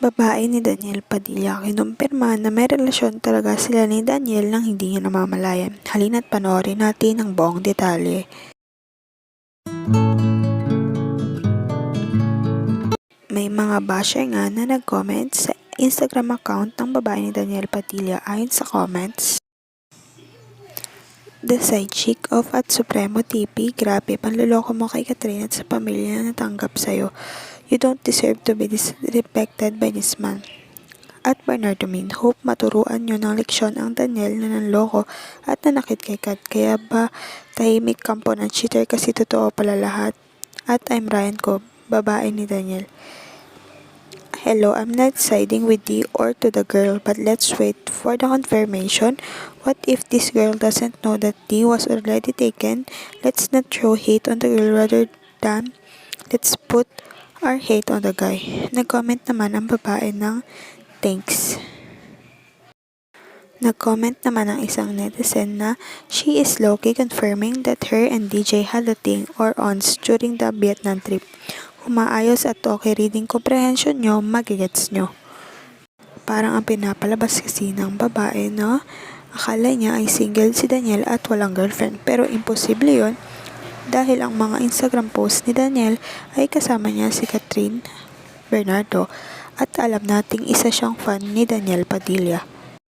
Babae ni Daniel Padilla kinumpirma na may relasyon talaga sila ni Daniel nang hindi niya namamalayan. Halina't panoorin natin ang buong detalye. May mga basher nga na nag-comment sa Instagram account ng babae ni Daniel Padilla. Ayon sa comments, the side chick of at Supremo TV, grabe, panluloko mo kay Catherine at sa pamilya na natanggap sa'yo. You don't deserve to be disrespected by this man. At Bernardo Min, hope maturuan nyo ng leksyon ang Daniel na nanloko at nanakit kay Kat. Kaya ba tahimik kampo ng cheater kasi totoo pala lahat? At I'm Ryan Ko, babae ni Daniel. Hello, I'm not siding with D or to the girl, but let's wait for the confirmation. What if this girl doesn't know that D was already taken? Let's not throw hate on the girl rather than let's put our hate on the guy. Nag-comment naman ang babae ng thanks. Nag-comment naman ang isang netizen na she is low-key confirming that her and DJ had a thing or ons during the Vietnam trip. Kung maayos at okay reading comprehension nyo, magigets nyo. Parang ang pinapalabas kasi ng babae, no? Akala niya ay single si Daniel at walang girlfriend. Pero imposible yon dahil ang mga Instagram post ni Daniel ay kasama niya si Catherine Bernardo at alam nating isa siyang fan ni Daniel Padilla.